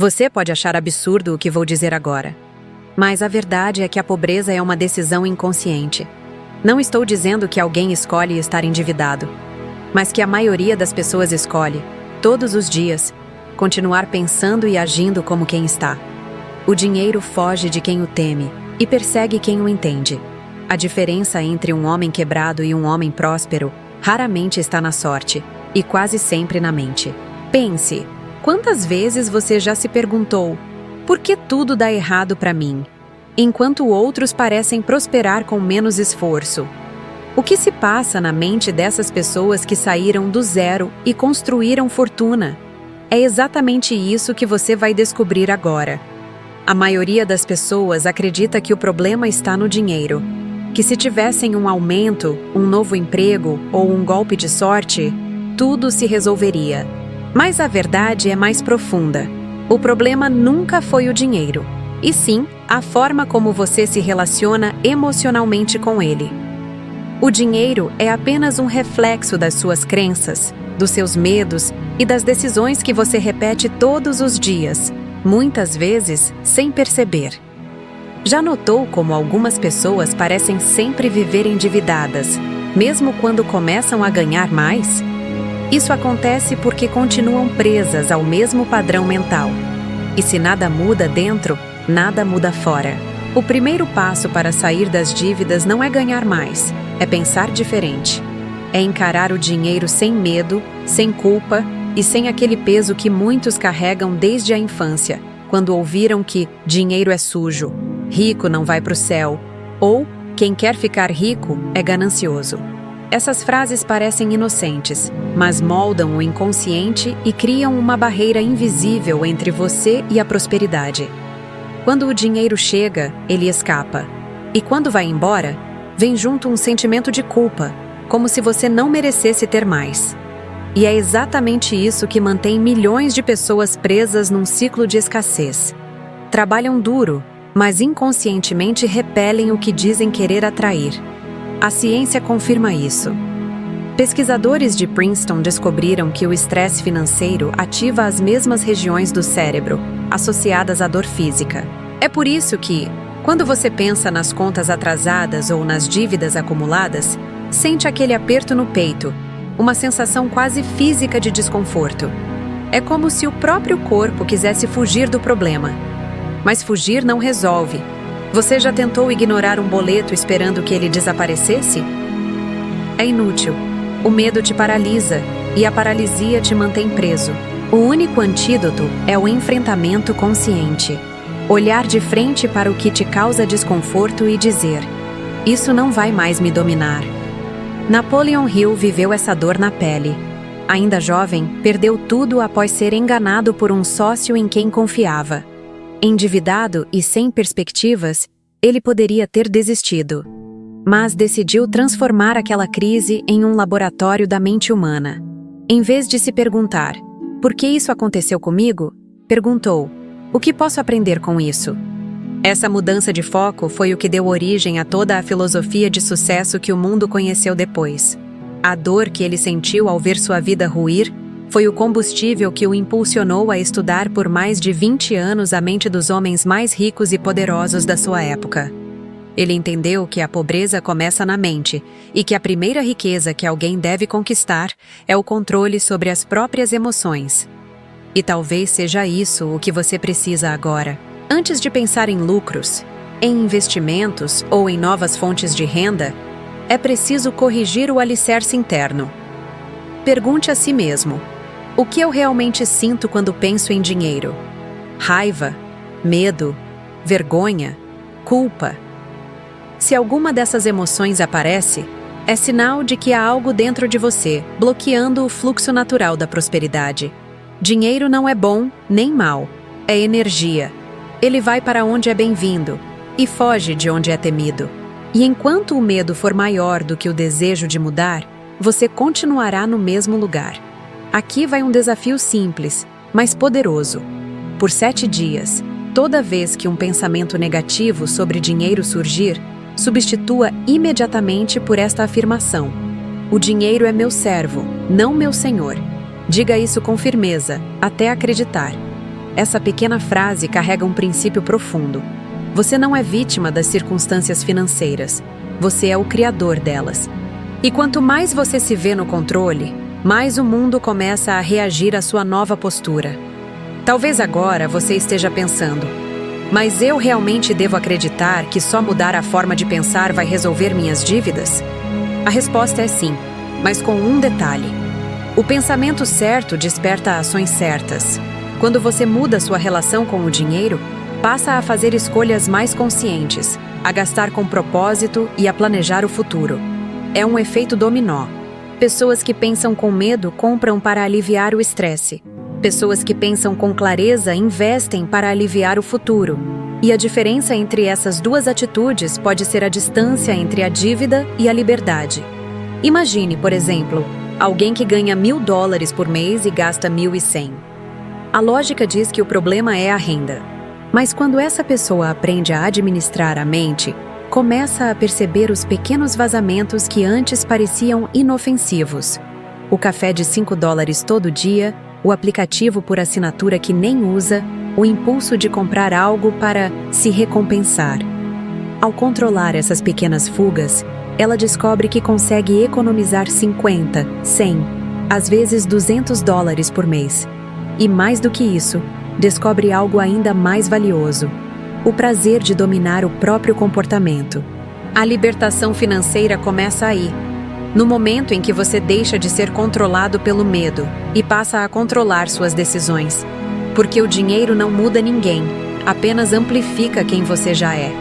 Você pode achar absurdo o que vou dizer agora, mas a verdade é que a pobreza é uma decisão inconsciente. Não estou dizendo que alguém escolhe estar endividado, mas que a maioria das pessoas escolhe, todos os dias, continuar pensando e agindo como quem está. O dinheiro foge de quem o teme e persegue quem o entende. A diferença entre um homem quebrado e um homem próspero raramente está na sorte e quase sempre na mente. Pense, quantas vezes você já se perguntou: por que tudo dá errado para mim, enquanto outros parecem prosperar com menos esforço? O que se passa na mente dessas pessoas que saíram do zero e construíram fortuna? É exatamente isso que você vai descobrir agora. A maioria das pessoas acredita que o problema está no dinheiro, que se tivessem um aumento, um novo emprego ou um golpe de sorte, tudo se resolveria. Mas a verdade é mais profunda. O problema nunca foi o dinheiro, e sim a forma como você se relaciona emocionalmente com ele. O dinheiro é apenas um reflexo das suas crenças, dos seus medos e das decisões que você repete todos os dias, muitas vezes sem perceber. Já notou como algumas pessoas parecem sempre viver endividadas, mesmo quando começam a ganhar mais? Isso acontece porque continuam presas ao mesmo padrão mental. E se nada muda dentro, nada muda fora. O primeiro passo para sair das dívidas não é ganhar mais, é pensar diferente. É encarar o dinheiro sem medo, sem culpa e sem aquele peso que muitos carregam desde a infância, quando ouviram que dinheiro é sujo, rico não vai para o céu, ou quem quer ficar rico é ganancioso. Essas frases parecem inocentes, mas moldam o inconsciente e criam uma barreira invisível entre você e a prosperidade. Quando o dinheiro chega, ele escapa. E quando vai embora, vem junto um sentimento de culpa, como se você não merecesse ter mais. E é exatamente isso que mantém milhões de pessoas presas num ciclo de escassez. Trabalham duro, mas inconscientemente repelem o que dizem querer atrair. A ciência confirma isso. Pesquisadores de Princeton descobriram que o estresse financeiro ativa as mesmas regiões do cérebro, associadas à dor física. É por isso que, quando você pensa nas contas atrasadas ou nas dívidas acumuladas, sente aquele aperto no peito, uma sensação quase física de desconforto. É como se o próprio corpo quisesse fugir do problema. Mas fugir não resolve. Você já tentou ignorar um boleto esperando que ele desaparecesse? É inútil. O medo te paralisa e a paralisia te mantém preso. O único antídoto é o enfrentamento consciente. Olhar de frente para o que te causa desconforto e dizer: isso não vai mais me dominar. Napoleon Hill viveu essa dor na pele. Ainda jovem, perdeu tudo após ser enganado por um sócio em quem confiava. Endividado e sem perspectivas, ele poderia ter desistido. Mas decidiu transformar aquela crise em um laboratório da mente humana. Em vez de se perguntar: por que isso aconteceu comigo? Perguntou: o que posso aprender com isso? Essa mudança de foco foi o que deu origem a toda a filosofia de sucesso que o mundo conheceu depois. A dor que ele sentiu ao ver sua vida ruir foi o combustível que o impulsionou a estudar por mais de 20 anos a mente dos homens mais ricos e poderosos da sua época. Ele entendeu que a pobreza começa na mente e que a primeira riqueza que alguém deve conquistar é o controle sobre as próprias emoções. E talvez seja isso o que você precisa agora. Antes de pensar em lucros, em investimentos ou em novas fontes de renda, é preciso corrigir o alicerce interno. Pergunte a si mesmo: o que eu realmente sinto quando penso em dinheiro? Raiva, medo, vergonha, culpa? Se alguma dessas emoções aparece, é sinal de que há algo dentro de você, bloqueando o fluxo natural da prosperidade. Dinheiro não é bom nem mal, é energia. Ele vai para onde é bem-vindo e foge de onde é temido. E enquanto o medo for maior do que o desejo de mudar, você continuará no mesmo lugar. Aqui vai um desafio simples, mas poderoso. Por 7 dias, toda vez que um pensamento negativo sobre dinheiro surgir, substitua imediatamente por esta afirmação: o dinheiro é meu servo, não meu senhor. Diga isso com firmeza, até acreditar. essa pequena frase carrega um princípio profundo. Você não é vítima das circunstâncias financeiras, você é o criador delas. E quanto mais você se vê no controle, mais o mundo começa a reagir à sua nova postura. Talvez agora você esteja pensando: mas eu realmente devo acreditar que só mudar a forma de pensar vai resolver minhas dívidas? A resposta é sim, mas com um detalhe. O pensamento certo desperta ações certas. Quando você muda sua relação com o dinheiro, passa a fazer escolhas mais conscientes, a gastar com propósito e a planejar o futuro. É um efeito dominó. Pessoas que pensam com medo compram para aliviar o estresse. Pessoas que pensam com clareza investem para aliviar o futuro. E a diferença entre essas duas atitudes pode ser a distância entre a dívida e a liberdade. Imagine, por exemplo, alguém que ganha $1.000 por mês e gasta 1.100. A lógica diz que o problema é a renda. Mas quando essa pessoa aprende a administrar a mente, começa a perceber os pequenos vazamentos que antes pareciam inofensivos. O café de $5 todo dia, o aplicativo por assinatura que nem usa, o impulso de comprar algo para se recompensar. Ao controlar essas pequenas fugas, ela descobre que consegue economizar 50, 100, às vezes $200 por mês. E mais do que isso, descobre algo ainda mais valioso: o prazer de dominar o próprio comportamento. A libertação financeira começa aí, no momento em que você deixa de ser controlado pelo medo e passa a controlar suas decisões. Porque o dinheiro não muda ninguém, apenas amplifica quem você já é.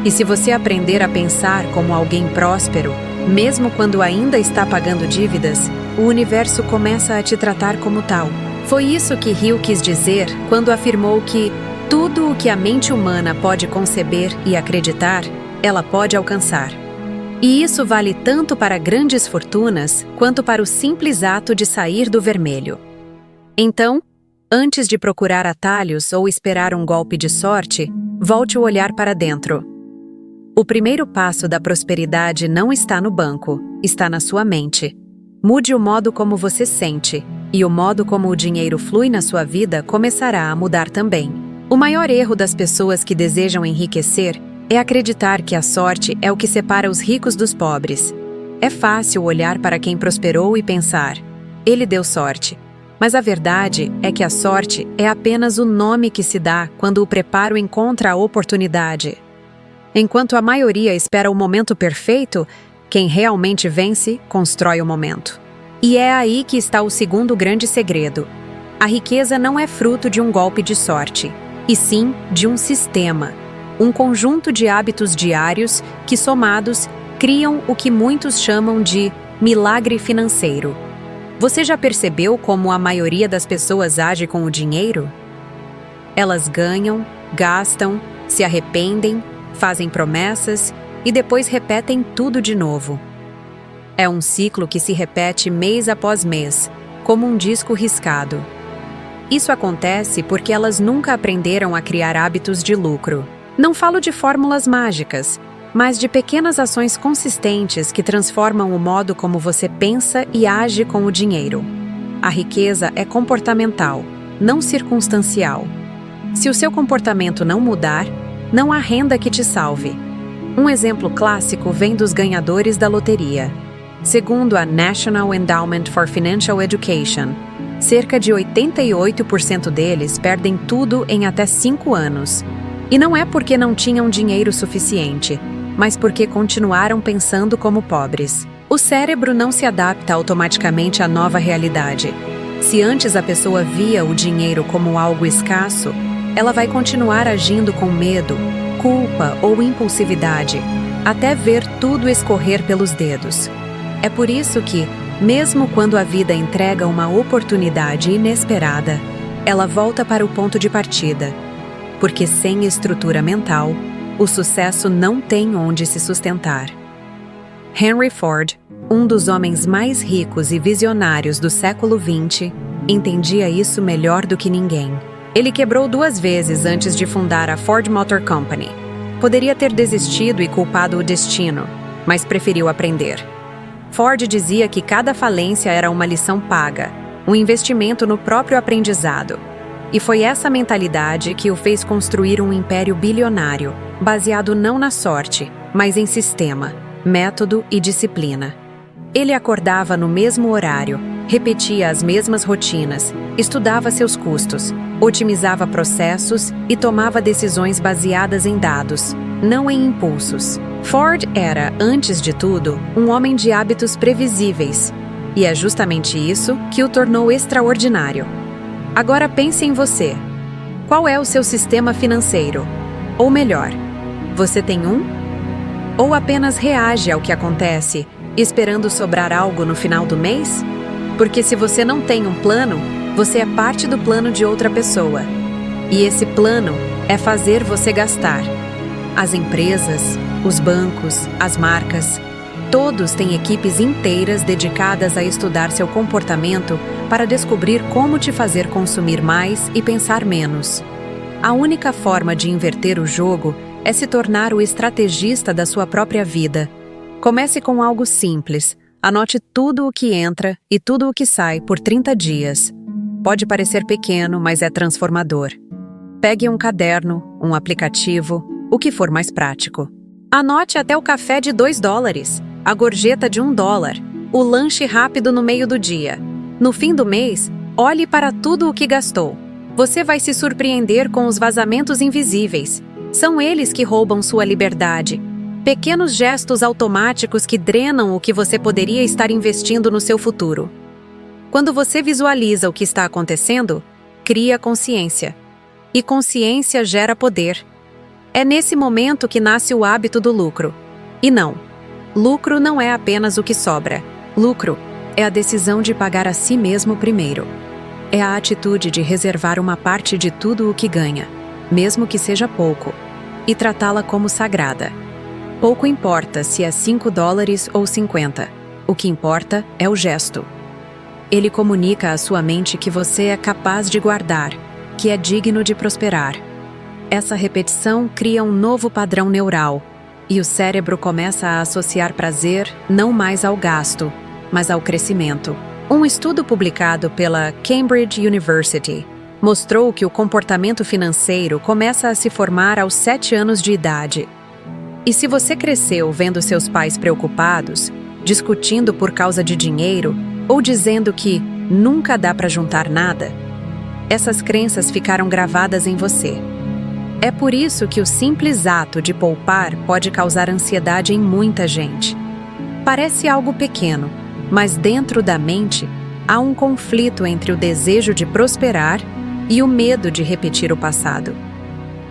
E se você aprender a pensar como alguém próspero, mesmo quando ainda está pagando dívidas, o universo começa a te tratar como tal. Foi isso que Hill quis dizer quando afirmou que tudo o que a mente humana pode conceber e acreditar, ela pode alcançar. E isso vale tanto para grandes fortunas quanto para o simples ato de sair do vermelho. Então, antes de procurar atalhos ou esperar um golpe de sorte, volte o olhar para dentro. O primeiro passo da prosperidade não está no banco, está na sua mente. Mude o modo como você sente, e o modo como o dinheiro flui na sua vida começará a mudar também. O maior erro das pessoas que desejam enriquecer é acreditar que a sorte é o que separa os ricos dos pobres. É fácil olhar para quem prosperou e pensar: ele deu sorte. Mas a verdade é que a sorte é apenas o nome que se dá quando o preparo encontra a oportunidade. Enquanto a maioria espera o momento perfeito, quem realmente vence, constrói o momento. E é aí que está o segundo grande segredo. A riqueza não é fruto de um golpe de sorte, e sim de um sistema, um conjunto de hábitos diários que, somados, criam o que muitos chamam de milagre financeiro. Você já percebeu como a maioria das pessoas age com o dinheiro? Elas ganham, gastam, se arrependem, fazem promessas e depois repetem tudo de novo. É um ciclo que se repete mês após mês, como um disco riscado. Isso acontece porque elas nunca aprenderam a criar hábitos de lucro. Não falo de fórmulas mágicas, mas de pequenas ações consistentes que transformam o modo como você pensa e age com o dinheiro. A riqueza é comportamental, não circunstancial. Se o seu comportamento não mudar, não há renda que te salve. Um exemplo clássico vem dos ganhadores da loteria. Segundo a National Endowment for Financial Education, cerca de 88% deles perdem tudo em até 5 anos. E não é porque não tinham dinheiro suficiente, mas porque continuaram pensando como pobres. O cérebro não se adapta automaticamente à nova realidade. Se antes a pessoa via o dinheiro como algo escasso, ela vai continuar agindo com medo, culpa ou impulsividade, até ver tudo escorrer pelos dedos. É por isso que, mesmo quando a vida entrega uma oportunidade inesperada, ela volta para o ponto de partida. Porque sem estrutura mental, o sucesso não tem onde se sustentar. Henry Ford, um dos homens mais ricos e visionários do século XX, entendia isso melhor do que ninguém. Ele quebrou 2 vezes antes de fundar a Ford Motor Company. Poderia ter desistido e culpado o destino, mas preferiu aprender. Ford dizia que cada falência era uma lição paga, um investimento no próprio aprendizado. E foi essa mentalidade que o fez construir um império bilionário, baseado não na sorte, mas em sistema, método e disciplina. Ele acordava no mesmo horário, repetia as mesmas rotinas, estudava seus custos, otimizava processos e tomava decisões baseadas em dados, não em impulsos. Ford era, antes de tudo, um homem de hábitos previsíveis, e é justamente isso que o tornou extraordinário. Agora pense em você. Qual é o seu sistema financeiro? Ou melhor, você tem um? Ou apenas reage ao que acontece, esperando sobrar algo no final do mês? Porque se você não tem um plano, você é parte do plano de outra pessoa. E esse plano é fazer você gastar. As empresas, os bancos, as marcas, todos têm equipes inteiras dedicadas a estudar seu comportamento para descobrir como te fazer consumir mais e pensar menos. A única forma de inverter o jogo é se tornar o estrategista da sua própria vida. Comece com algo simples. Anote tudo o que entra e tudo o que sai por 30 dias. Pode parecer pequeno, mas é transformador. Pegue um caderno, um aplicativo, o que for mais prático. Anote até o café de $2, a gorjeta de $1, o lanche rápido no meio do dia. No fim do mês, olhe para tudo o que gastou. Você vai se surpreender com os vazamentos invisíveis. São eles que roubam sua liberdade. Pequenos gestos automáticos que drenam o que você poderia estar investindo no seu futuro. Quando você visualiza o que está acontecendo, cria consciência. E consciência gera poder. É nesse momento que nasce o hábito do lucro. E não, lucro não é apenas o que sobra. Lucro é a decisão de pagar a si mesmo primeiro. É a atitude de reservar uma parte de tudo o que ganha, mesmo que seja pouco, e tratá-la como sagrada. Pouco importa se é $5 ou 50. O que importa é o gesto. Ele comunica à sua mente que você é capaz de guardar, que é digno de prosperar. Essa repetição cria um novo padrão neural, e o cérebro começa a associar prazer não mais ao gasto, mas ao crescimento. Um estudo publicado pela Cambridge University mostrou que o comportamento financeiro começa a se formar aos 7 anos de idade. E se você cresceu vendo seus pais preocupados, discutindo por causa de dinheiro ou dizendo que nunca dá para juntar nada, essas crenças ficaram gravadas em você. É por isso que o simples ato de poupar pode causar ansiedade em muita gente. Parece algo pequeno, mas dentro da mente há um conflito entre o desejo de prosperar e o medo de repetir o passado.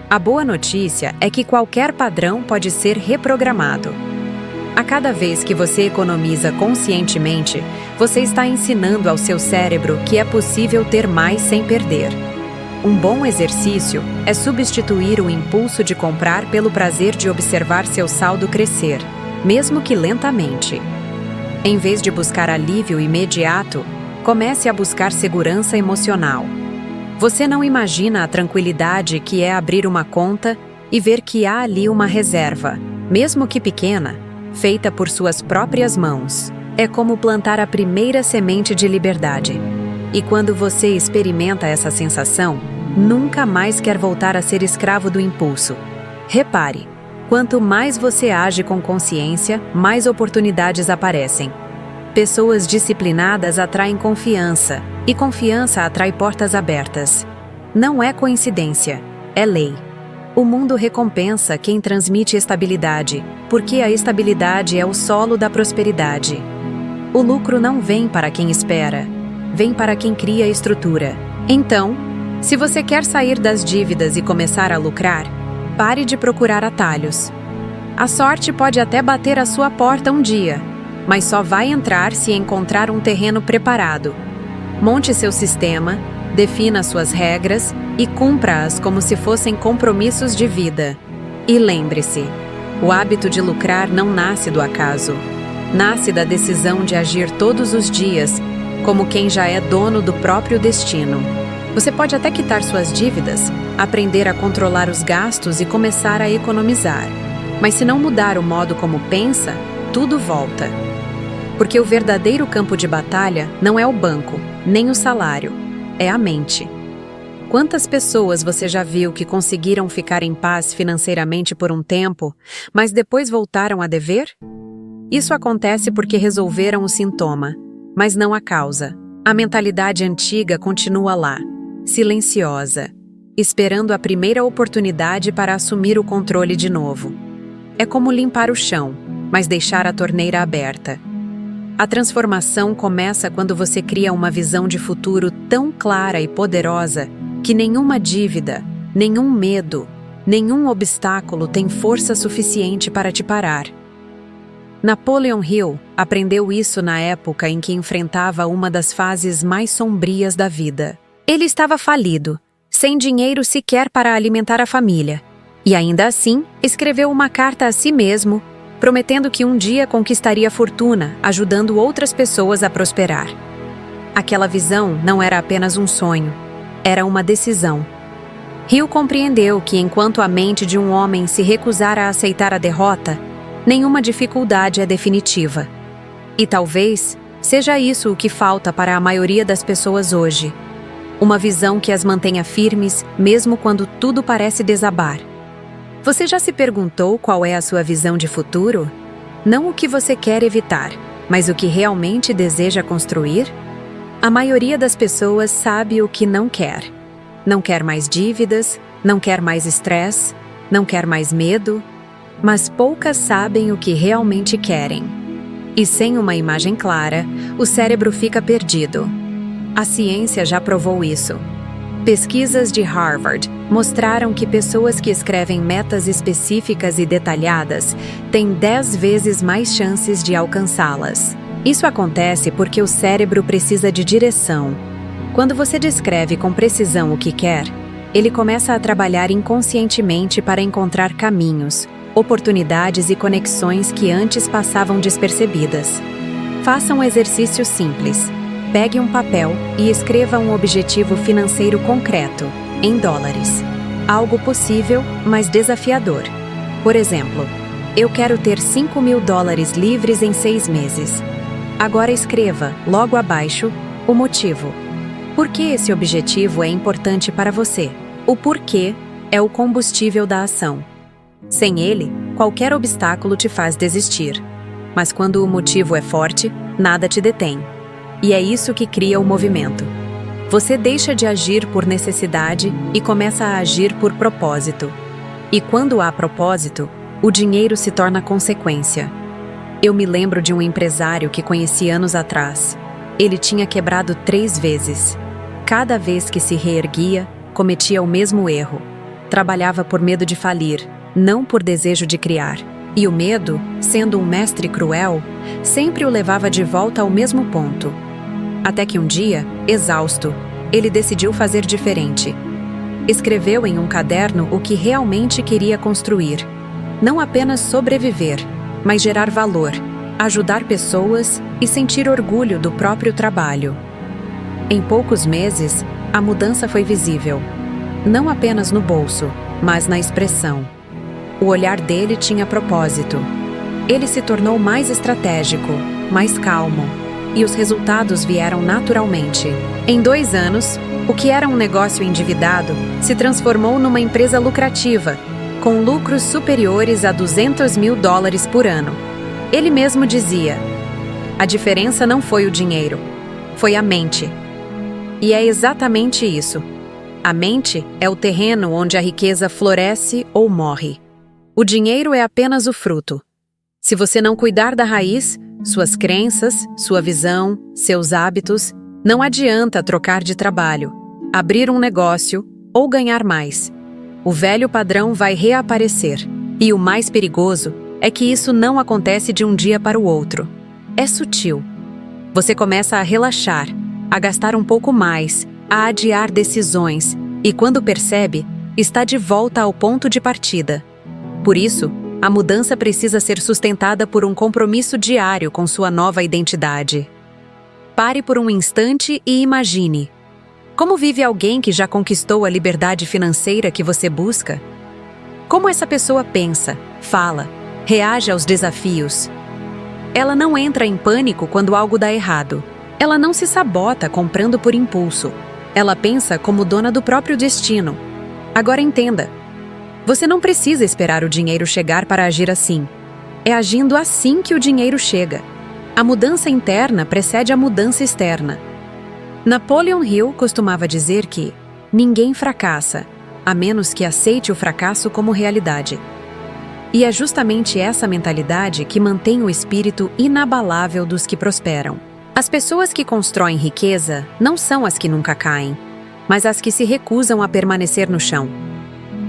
A boa notícia é que qualquer padrão pode ser reprogramado. A cada vez que você economiza conscientemente, você está ensinando ao seu cérebro que é possível ter mais sem perder. Um bom exercício é substituir o impulso de comprar pelo prazer de observar seu saldo crescer, mesmo que lentamente. Em vez de buscar alívio imediato, comece a buscar segurança emocional. Você não imagina a tranquilidade que é abrir uma conta e ver que há ali uma reserva, mesmo que pequena, feita por suas próprias mãos. É como plantar a primeira semente de liberdade. E quando você experimenta essa sensação, nunca mais quer voltar a ser escravo do impulso. Repare, quanto mais você age com consciência, mais oportunidades aparecem. Pessoas disciplinadas atraem confiança, e confiança atrai portas abertas. Não é coincidência, é lei. O mundo recompensa quem transmite estabilidade, porque a estabilidade é o solo da prosperidade. O lucro não vem para quem espera, vem para quem cria estrutura. Então, se você quer sair das dívidas e começar a lucrar, pare de procurar atalhos. A sorte pode até bater à sua porta um dia, mas só vai entrar se encontrar um terreno preparado. Monte seu sistema, defina suas regras e cumpra-as como se fossem compromissos de vida. E lembre-se, o hábito de lucrar não nasce do acaso. Nasce da decisão de agir todos os dias, como quem já é dono do próprio destino. Você pode até quitar suas dívidas, aprender a controlar os gastos e começar a economizar. Mas se não mudar o modo como pensa, tudo volta. Porque o verdadeiro campo de batalha não é o banco, nem o salário, é a mente. Quantas pessoas você já viu que conseguiram ficar em paz financeiramente por um tempo, mas depois voltaram a dever? Isso acontece porque resolveram o sintoma, mas não a causa. A mentalidade antiga continua lá, silenciosa, esperando a primeira oportunidade para assumir o controle de novo. É como limpar o chão, mas deixar a torneira aberta. A transformação começa quando você cria uma visão de futuro tão clara e poderosa que nenhuma dívida, nenhum medo, nenhum obstáculo tem força suficiente para te parar. Napoleon Hill aprendeu isso na época em que enfrentava uma das fases mais sombrias da vida. Ele estava falido, sem dinheiro sequer para alimentar a família, e ainda assim escreveu uma carta a si mesmo, prometendo que um dia conquistaria fortuna, ajudando outras pessoas a prosperar. Aquela visão não era apenas um sonho, era uma decisão. Hill compreendeu que enquanto a mente de um homem se recusar a aceitar a derrota, nenhuma dificuldade é definitiva. E talvez seja isso o que falta para a maioria das pessoas hoje. Uma visão que as mantenha firmes, mesmo quando tudo parece desabar. Você já se perguntou qual é a sua visão de futuro? Não o que você quer evitar, mas o que realmente deseja construir? A maioria das pessoas sabe o que não quer. Não quer mais dívidas, não quer mais estresse, não quer mais medo, mas poucas sabem o que realmente querem. E sem uma imagem clara, o cérebro fica perdido. A ciência já provou isso. Pesquisas de Harvard mostraram que pessoas que escrevem metas específicas e detalhadas têm 10 vezes mais chances de alcançá-las. Isso acontece porque o cérebro precisa de direção. Quando você descreve com precisão o que quer, ele começa a trabalhar inconscientemente para encontrar caminhos, oportunidades e conexões que antes passavam despercebidas. Faça um exercício simples. Pegue um papel e escreva um objetivo financeiro concreto, em dólares. Algo possível, mas desafiador. Por exemplo, eu quero ter $5.000 livres em 6 meses. Agora escreva, logo abaixo, o motivo. Por que esse objetivo é importante para você? O porquê é o combustível da ação. Sem ele, qualquer obstáculo te faz desistir. Mas quando o motivo é forte, nada te detém. E é isso que cria o movimento. Você deixa de agir por necessidade e começa a agir por propósito. E quando há propósito, o dinheiro se torna consequência. Eu me lembro de um empresário que conheci anos atrás. Ele tinha quebrado 3 vezes. Cada vez que se reerguia, cometia o mesmo erro. Trabalhava por medo de falir, não por desejo de criar. E o medo, sendo um mestre cruel, sempre o levava de volta ao mesmo ponto. Até que um dia, exausto, ele decidiu fazer diferente. Escreveu em um caderno o que realmente queria construir. Não apenas sobreviver, mas gerar valor, ajudar pessoas e sentir orgulho do próprio trabalho. Em poucos meses, a mudança foi visível. Não apenas no bolso, mas na expressão. O olhar dele tinha propósito. Ele se tornou mais estratégico, mais calmo, e os resultados vieram naturalmente. Em 2 anos, o que era um negócio endividado se transformou numa empresa lucrativa, com lucros superiores a $200.000 por ano. Ele mesmo dizia: a diferença não foi o dinheiro, foi a mente. E é exatamente isso. A mente é o terreno onde a riqueza floresce ou morre. O dinheiro é apenas o fruto. Se você não cuidar da raiz, suas crenças, sua visão, seus hábitos, não adianta trocar de trabalho, abrir um negócio ou ganhar mais. O velho padrão vai reaparecer. E o mais perigoso é que isso não acontece de um dia para o outro. É sutil. Você começa a relaxar, a gastar um pouco mais, a adiar decisões e, quando percebe, está de volta ao ponto de partida. Por isso, a mudança precisa ser sustentada por um compromisso diário com sua nova identidade. Pare por um instante e imagine. Como vive alguém que já conquistou a liberdade financeira que você busca? Como essa pessoa pensa, fala, reage aos desafios? Ela não entra em pânico quando algo dá errado. Ela não se sabota comprando por impulso. Ela pensa como dona do próprio destino. Agora entenda. Você não precisa esperar o dinheiro chegar para agir assim. É agindo assim que o dinheiro chega. A mudança interna precede a mudança externa. Napoleon Hill costumava dizer que ninguém fracassa, a menos que aceite o fracasso como realidade. E é justamente essa mentalidade que mantém o espírito inabalável dos que prosperam. As pessoas que constroem riqueza não são as que nunca caem, mas as que se recusam a permanecer no chão.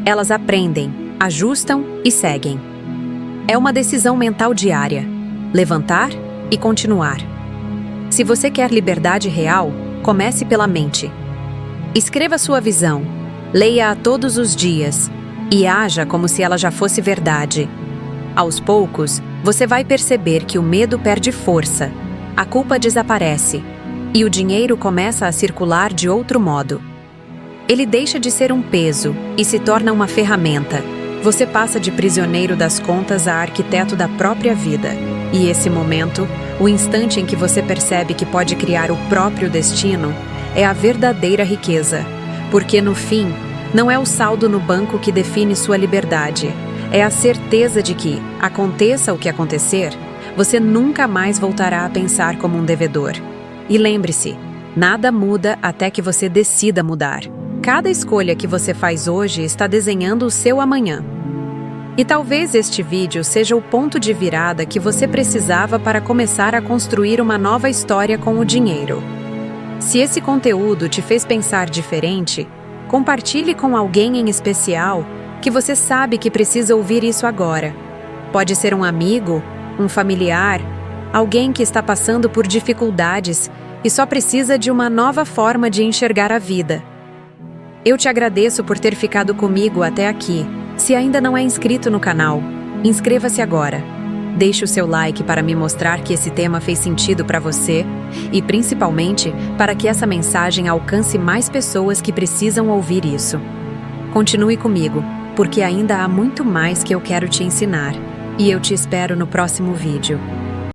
Elas aprendem, ajustam e seguem. É uma decisão mental diária: levantar e continuar. Se você quer liberdade real, comece pela mente. Escreva sua visão, leia-a todos os dias e haja como se ela já fosse verdade. Aos poucos, você vai perceber que o medo perde força, a culpa desaparece e o dinheiro começa a circular de outro modo. Ele deixa de ser um peso e se torna uma ferramenta. Você passa de prisioneiro das contas a arquiteto da própria vida. E esse momento, o instante em que você percebe que pode criar o próprio destino, é a verdadeira riqueza. Porque no fim, não é o saldo no banco que define sua liberdade. É a certeza de que, aconteça o que acontecer, você nunca mais voltará a pensar como um devedor. E lembre-se, nada muda até que você decida mudar. Cada escolha que você faz hoje está desenhando o seu amanhã. E talvez este vídeo seja o ponto de virada que você precisava para começar a construir uma nova história com o dinheiro. Se esse conteúdo te fez pensar diferente, compartilhe com alguém em especial que você sabe que precisa ouvir isso agora. Pode ser um amigo, um familiar, alguém que está passando por dificuldades e só precisa de uma nova forma de enxergar a vida. Eu te agradeço por ter ficado comigo até aqui. Se ainda não é inscrito no canal, inscreva-se agora. Deixe o seu like para me mostrar que esse tema fez sentido para você e, principalmente, para que essa mensagem alcance mais pessoas que precisam ouvir isso. Continue comigo, porque ainda há muito mais que eu quero te ensinar. E eu te espero no próximo vídeo.